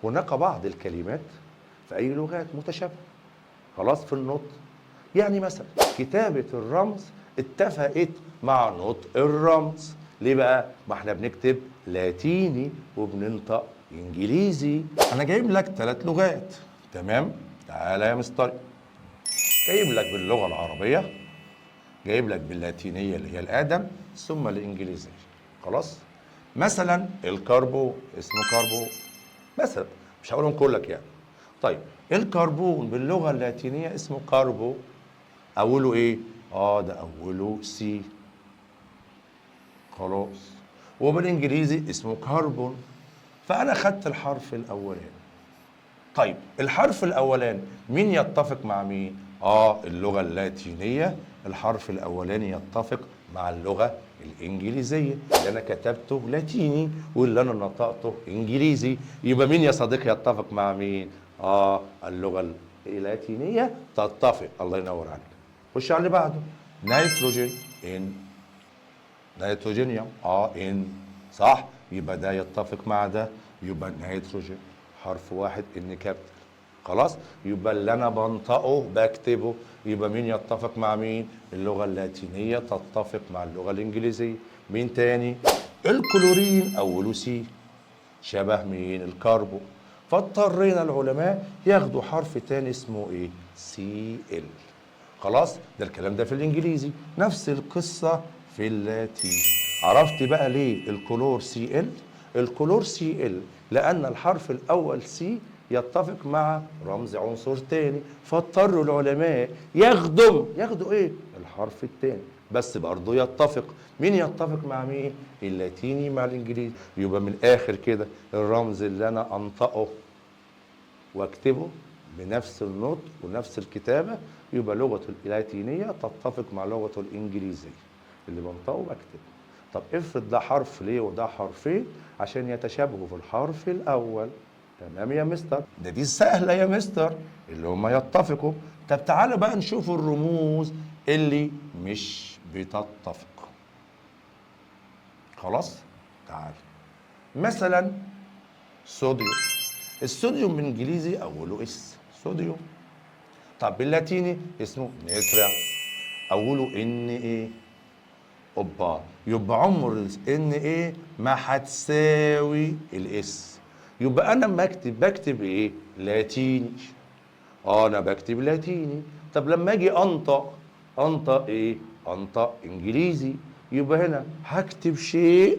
هناك بعض الكلمات في أي لغات متشابهة خلاص في النطق. يعني مثلا كتابة الرمز اتفقت مع نطق الرمز. ليه بقى؟ ما احنا بنكتب لاتيني وبننطق انجليزي. انا جايب لك 3 لغات، تمام؟ تعالى يا مستر، جايب لك باللغة العربية، جايب لك باللاتينية اللي هي الآدم، ثم الإنجليزية. خلاص؟ مثلا الكربو اسمه كربو مثلا، مش هقولهم كلك يعني. طيب الكربون باللغة اللاتينية اسمه كاربو، أوله إيه؟ ده أوله سي. خلاص. وبالإنجليزي اسمه كربون. فأنا خدت الحرف الأولاني. طيب الحرف الأولاني مين يتفق مع مين؟ اللغة اللاتينية الحرف الأولاني يتفق مع اللغة الإنجليزية اللي أنا كتبته لاتيني واللي أنا نطقته إنجليزي. يبقى مين يا صديقي يتفق مع مين؟ اللغة اللاتينية تتفق. الله ينور عليك. خش على اللي بعده. نيتروجين إن، نيتروجينيوم إن، صح؟ يبقى ده يتفق مع ده، يبقى نيتروجين حرف واحد ان كابيتال. خلاص؟ يبقى اللي انا بنطقه بكتبه. يبقى مين يتفق مع مين؟ اللغه اللاتينيه تتفق مع اللغه الانجليزيه. مين تاني؟ الكلورين اوله سي، شبه مين؟ الكربو. فاضطرينا العلماء ياخدوا حرف تاني اسمه ايه؟ سي ال. خلاص؟ ده الكلام ده في الانجليزي. نفس القصه في اللاتيني. عرفت بقى ليه الكلور سي ال؟ الكلور سي ال لان الحرف الاول سي يتفق مع رمز عنصر تاني، فاضطروا العلماء ياخدوا ايه؟ الحرف التاني، بس برضه يتفق. مين يتفق مع مين؟ اللاتيني مع الانجليزي. يبقى من الاخر كده الرمز اللي انا انطقه واكتبه بنفس النطق ونفس الكتابه يبقى لغته اللاتينيه تتفق مع لغته الانجليزيه اللي بنطقه واكتبه. طب افرض ده حرف ليه وده حرفين عشان يتشابهوا في الحرف الاول. تمام يا مستر؟ ده دي سهله يا مستر اللي هم يتفقوا. طب تعالوا بقى نشوف الرموز اللي مش بتتفق. خلاص؟ تعال. مثلا صوديوم. الصوديوم بالانجليزي اوله اس، صوديوم. طب باللاتيني اسمه نيترا، اوله ان ايه؟ اوبا. يبقى عمر ان ايه ما هتساوي الاس. يبقى انا لما بكتب ايه؟ لاتيني. انا بكتب لاتيني. طب لما اجي انطق ايه؟ انطق انجليزي. يبقى هنا هكتب شيء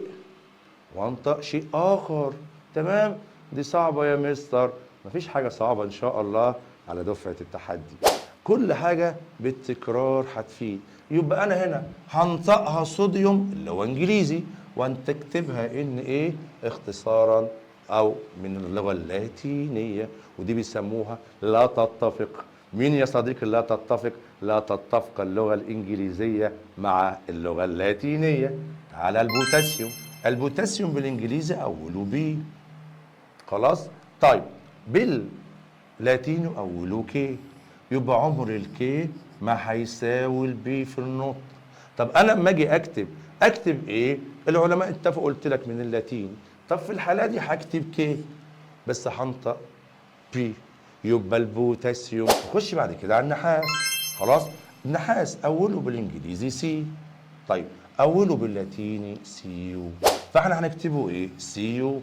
وانطق شيء اخر. تمام؟ دي صعبه يا مستر. مفيش حاجه صعبه ان شاء الله على دفعه التحدي. كل حاجه بالتكرار هتفيد. يبقى انا هنا هنطقها صوديوم اللي هو انجليزي، وانت تكتبها ان ايه؟ اختصارا او من اللغه اللاتينيه، ودي بيسموها لا تتفق. مين يا صديقي لا تتفق؟ لا تتفق اللغه الانجليزيه مع اللغه اللاتينيه. على البوتاسيوم. البوتاسيوم بالانجليزي اوله بي. خلاص؟ طيب باللاتيني اوله كي. يبقى عمر الكي ما هيساوي البي في النطق. طب انا لما اجي اكتب ايه؟ العلماء اتفقوا قلت لك من اللاتيني. طب في الحاله دي هكتب كي بس هنطق بي. يبقى البوتاسيوم. نخش بعد كده على النحاس. خلاص؟ النحاس اوله بالانجليزي سي. طيب اوله باللاتيني سيو، فاحنا هنكتبه ايه؟ سيو.